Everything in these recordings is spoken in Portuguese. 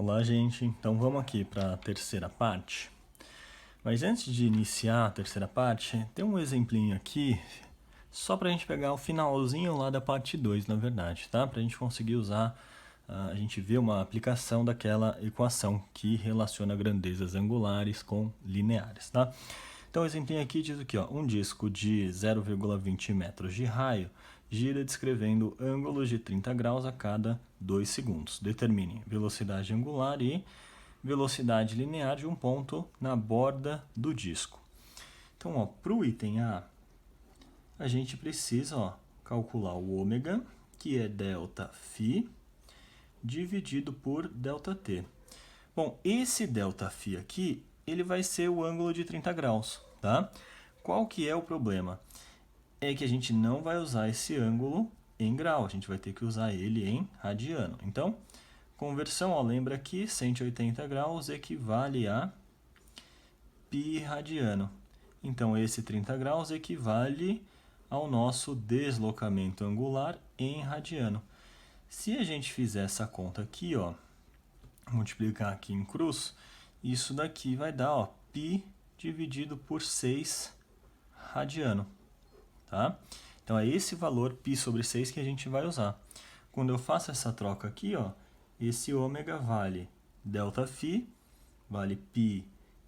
Olá, gente. Então vamos aqui para a terceira parte. Mas antes de iniciar a terceira parte, tem um exemplinho aqui, só para a gente pegar o finalzinho lá da parte 2, na verdade, tá? Para a gente conseguir usar, a gente ver uma aplicação daquela equação que relaciona grandezas angulares com lineares, tá? Então o exemplinho aqui diz aqui, ó, um disco de 0,20 metros de raio gira descrevendo ângulos de 30 graus a cada 2 segundos. Determine velocidade angular e velocidade linear de um ponto na borda do disco. Então, para o item A, a gente precisa calcular o ômega, que é ΔΦ, dividido por ΔT. Bom, esse ΔΦ aqui, ele vai ser o ângulo de 30 graus, tá? Qual que é o problema? É que a gente não vai usar esse ângulo em grau, a gente vai ter que usar ele em radiano. Então, conversão, lembra que 180 graus equivale a π radiano. Então, esse 30 graus equivale ao nosso deslocamento angular em radiano. Se a gente fizer essa conta aqui, multiplicar aqui em cruz, isso daqui vai dar π dividido por 6 radiano. Tá? Então, é esse valor π sobre 6 que a gente vai usar. Quando eu faço essa troca aqui, esse ômega vale ΔΦ, vale π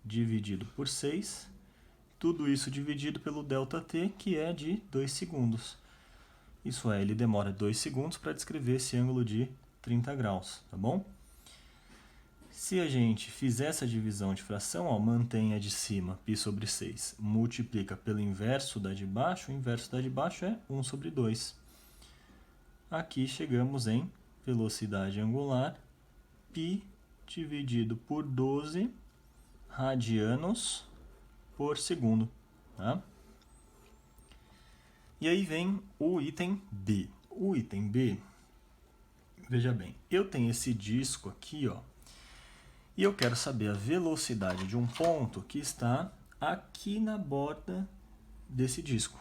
dividido por 6, tudo isso dividido pelo ΔT, que é de 2 segundos. Isso é, ele demora 2 segundos para descrever esse ângulo de 30 graus, tá bom? Se a gente fizer essa divisão de fração, mantém a de cima, π sobre 6, multiplica pelo inverso da de baixo, o inverso da de baixo é 1 sobre 2. Aqui chegamos em velocidade angular, π dividido por 12 radianos por segundo. Tá? E aí vem o item B. O item B, veja bem, eu tenho esse disco aqui, e eu quero saber a velocidade de um ponto que está aqui na borda desse disco,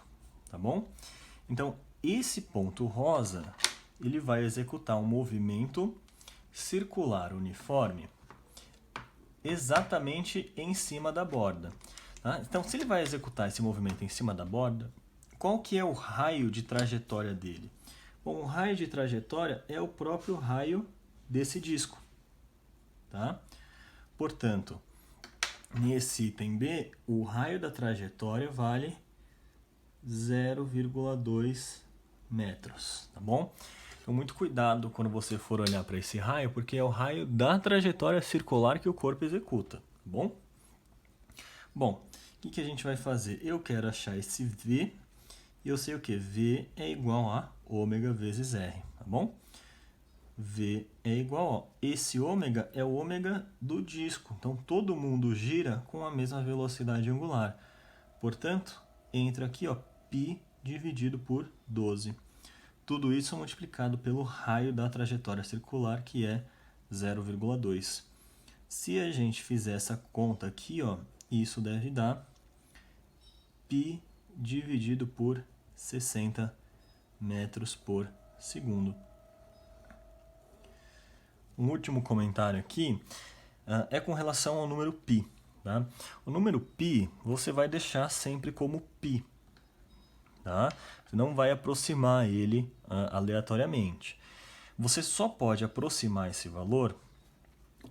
tá bom? Então, esse ponto rosa, ele vai executar um movimento circular uniforme exatamente em cima da borda. Tá? Então, se ele vai executar esse movimento em cima da borda, qual que é o raio de trajetória dele? Bom, o raio de trajetória é o próprio raio desse disco. Tá? Portanto, nesse item B, o raio da trajetória vale 0,2 metros, tá bom? Então, muito cuidado quando você for olhar para esse raio, porque é o raio da trajetória circular que o corpo executa, tá bom? Bom, o que a gente vai fazer? Eu quero achar esse V, e eu sei o que? V é igual a ômega vezes R, tá bom? V é igual esse ômega é o ômega do disco. Então, todo mundo gira com a mesma velocidade angular. Portanto, entra aqui, π dividido por 12. Tudo isso multiplicado pelo raio da trajetória circular, que é 0,2. Se a gente fizer essa conta aqui, isso deve dar π dividido por 60 metros por segundo. Um último comentário aqui é com relação ao número π. Tá? O número π você vai deixar sempre como π. Tá? Você não vai aproximar ele aleatoriamente. Você só pode aproximar esse valor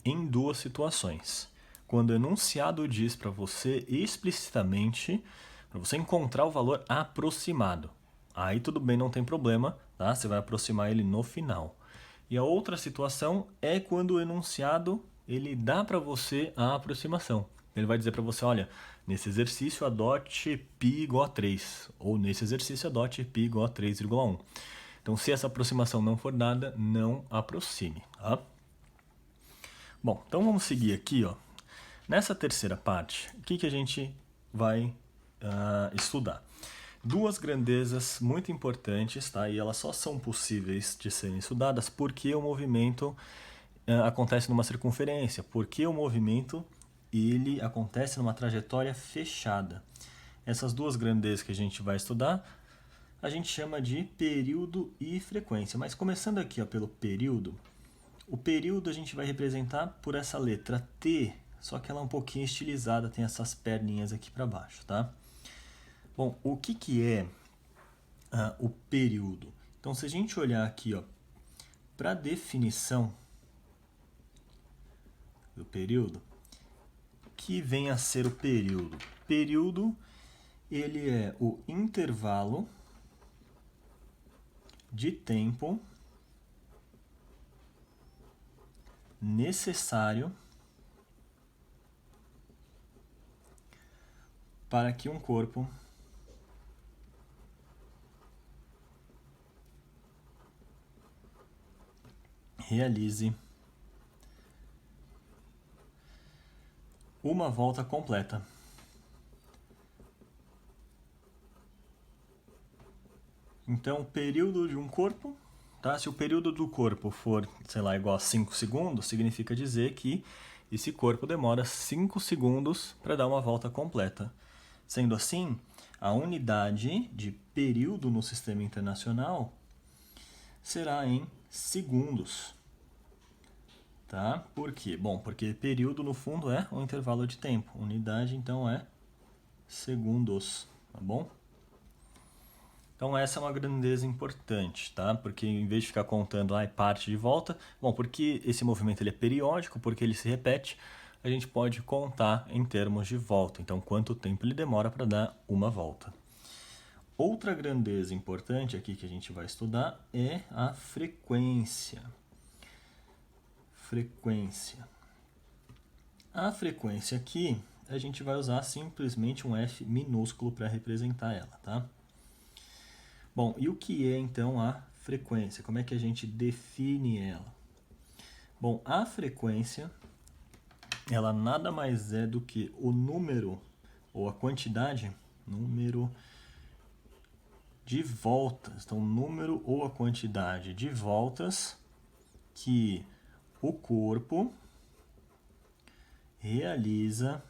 em duas situações. Quando o enunciado diz para você explicitamente, para você encontrar o valor aproximado. Aí tudo bem, não tem problema, tá? Você vai aproximar ele no final. E a outra situação é quando o enunciado ele dá para você a aproximação. Ele vai dizer para você, olha, nesse exercício adote π igual a 3, ou nesse exercício adote π igual a 3,1. Então, se essa aproximação não for dada, não aproxime. Tá? Bom, então vamos seguir aqui. Nessa terceira parte, o que a gente vai estudar? Duas grandezas muito importantes, tá? E elas só são possíveis de serem estudadas porque o movimento acontece numa circunferência, porque o movimento ele acontece numa trajetória fechada. Essas duas grandezas que a gente vai estudar, a gente chama de período e frequência. Mas começando aqui pelo período, O período a gente vai representar por essa letra T, só que ela é um pouquinho estilizada, tem essas perninhas aqui para baixo, tá? Bom, o que é o período? Então, se a gente olhar aqui, ó, para a definição do período, que vem a ser o período? Período, ele é o intervalo de tempo necessário para que um corpo realize uma volta completa. Então, o período de um corpo, tá? Se o período do corpo for, sei lá, igual a 5 segundos, significa dizer que esse corpo demora 5 segundos para dar uma volta completa. Sendo assim, a unidade de período no sistema internacional será em segundos. Tá? Por quê? Bom, porque período no fundo é um intervalo de tempo. Unidade, então, é segundos, tá bom? Então essa é uma grandeza importante, tá? Porque em vez de ficar contando parte de volta, bom, porque esse movimento ele é periódico, porque ele se repete, a gente pode contar em termos de volta. Então, quanto tempo ele demora para dar uma volta. Outra grandeza importante aqui que a gente vai estudar é a frequência. Frequência. A frequência aqui, a gente vai usar simplesmente um F minúsculo para representar ela, tá? Bom, e o que é então a frequência? Como é que a gente define ela? Bom, a frequência, ela nada mais é do que o número, ou a quantidade, número de voltas. Então, número ou a quantidade de voltas que o corpo realiza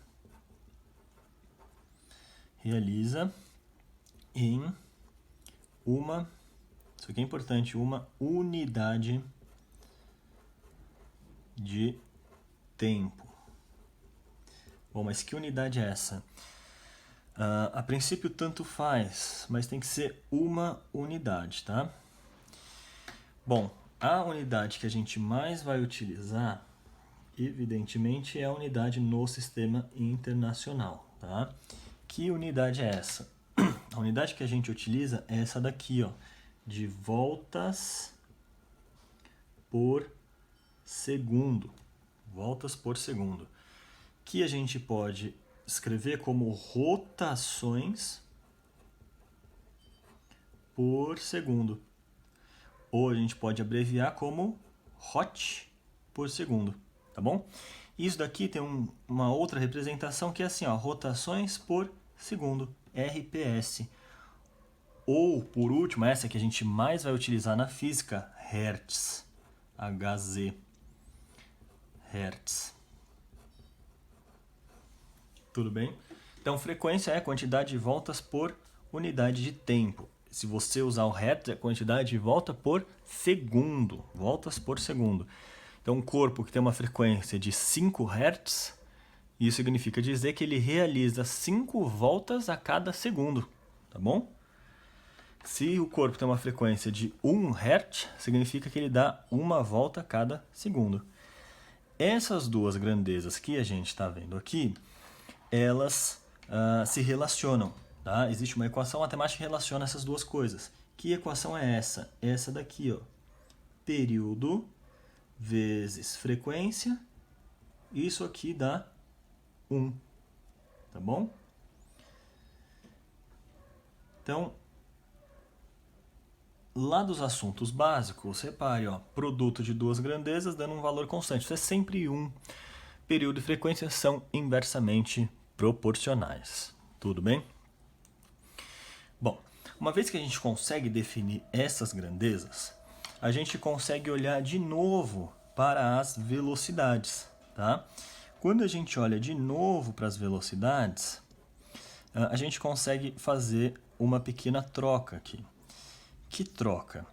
em uma, isso aqui é importante, uma unidade de tempo. Bom, mas que unidade é essa? A princípio tanto faz, mas tem que ser uma unidade, tá? Bom, a unidade que a gente mais vai utilizar, evidentemente, é a unidade no sistema internacional, tá? Que unidade é essa? A unidade que a gente utiliza é essa daqui, ó, de voltas por segundo. Voltas por segundo. Que a gente pode escrever como rotações por segundo. Ou a gente pode abreviar como ROT por segundo, tá bom? Isso daqui tem uma outra representação que é assim, ó, rotações por segundo, RPS. Ou, por último, essa que a gente mais vai utilizar na física, Hertz. HZ. Hertz. Tudo bem? Então, frequência é quantidade de voltas por unidade de tempo. Se você usar o Hertz, é quantidade de volta por segundo. Voltas por segundo. Então, um corpo que tem uma frequência de 5 Hz, isso significa dizer que ele realiza 5 voltas a cada segundo. Tá bom? Se o corpo tem uma frequência de 1 Hz, significa que ele dá uma volta a cada segundo. Essas duas grandezas que a gente está vendo aqui, elas se relacionam. Tá? Existe uma equação matemática que relaciona essas duas coisas. Que equação é essa? Essa daqui, ó. Período vezes frequência. Isso aqui dá 1. Tá bom? Então, lá dos assuntos básicos, repare, ó, produto de duas grandezas dando um valor constante. Isso é sempre 1. Período e frequência são inversamente proporcionais. Tudo bem? Bom, uma vez que a gente consegue definir essas grandezas, a gente consegue olhar de novo para as velocidades, tá? Quando a gente olha de novo para as velocidades, a gente consegue fazer uma pequena troca aqui. Que troca?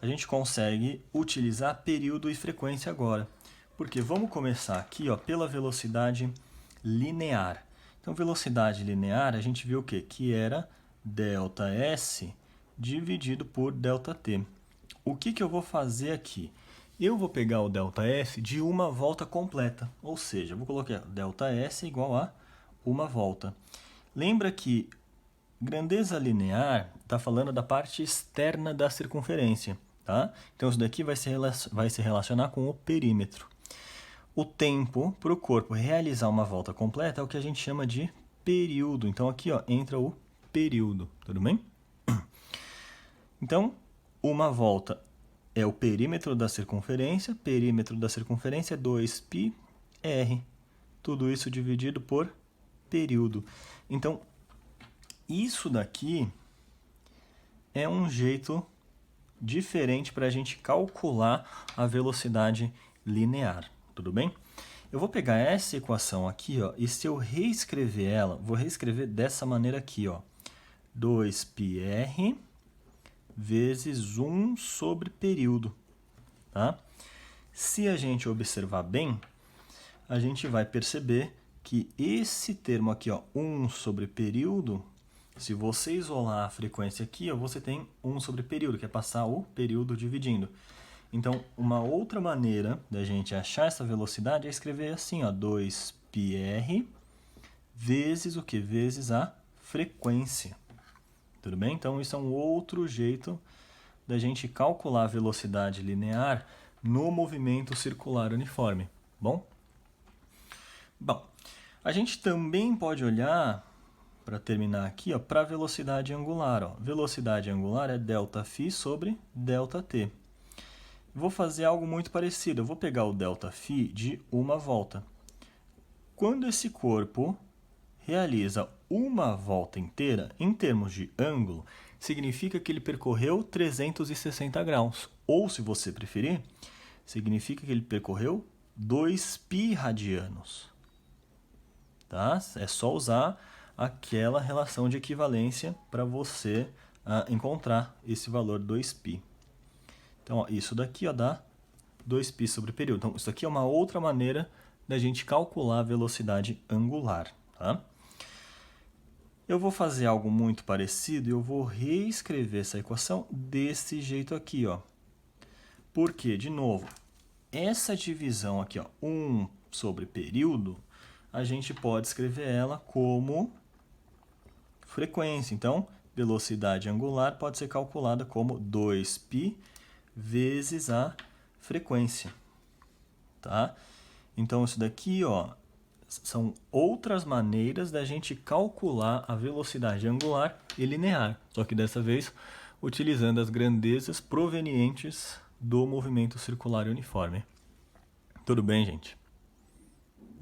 a gente consegue utilizar período e frequência agora. Porque vamos começar aqui, ó, pela velocidade linear. Então, velocidade linear, a gente viu o quê? Que era ΔS dividido por ΔT. O que eu vou fazer aqui? Eu vou pegar o ΔS de uma volta completa. Ou seja, eu vou colocar ΔS igual a uma volta. Lembra que grandeza linear está falando da parte externa da circunferência, tá? Então, isso daqui vai se relacionar com o perímetro. O tempo para o corpo realizar uma volta completa é o que a gente chama de período. Então, aqui ó, entra o período, tudo bem? Então, uma volta é o perímetro da circunferência é 2πr. Tudo isso dividido por período. Então, isso daqui é um jeito diferente para a gente calcular a velocidade linear, tudo bem? Eu vou pegar essa equação aqui, ó, e se eu reescrever ela, vou reescrever dessa maneira aqui, ó, 2πr vezes 1 sobre período, tá? Se a gente observar bem, a gente vai perceber que esse termo aqui, ó, 1 sobre período, se você isolar a frequência aqui, ó, você tem 1 sobre período, que é passar o período dividindo. Então, uma outra maneira da gente achar essa velocidade é escrever assim, ó, 2πr vezes o que? Vezes a frequência. Tudo bem? Então, isso é um outro jeito da gente calcular a velocidade linear no movimento circular uniforme. Bom, a gente também pode olhar, para terminar aqui, para a velocidade angular. Ó. Velocidade angular é ΔΦ sobre ΔT. Vou fazer algo muito parecido. Eu vou pegar o ΔΦ de uma volta. Quando esse corpo realiza uma volta inteira, em termos de ângulo, significa que ele percorreu 360 graus. Ou, se você preferir, significa que ele percorreu 2π radianos. Tá? É só usar aquela relação de equivalência para você encontrar esse valor 2π. Então, ó, isso daqui ó, dá 2π sobre período. Então, isso aqui é uma outra maneira da gente calcular a velocidade angular. Tá? Eu vou fazer algo muito parecido e eu vou reescrever essa equação desse jeito aqui. Ó. Porque, de novo, essa divisão aqui, ó, 1 sobre período, a gente pode escrever ela como frequência. Então, velocidade angular pode ser calculada como 2π vezes a frequência. Tá? Então, isso daqui ó, são outras maneiras da gente calcular a velocidade angular e linear. Só que dessa vez, utilizando as grandezas provenientes do movimento circular uniforme. Tudo bem, gente?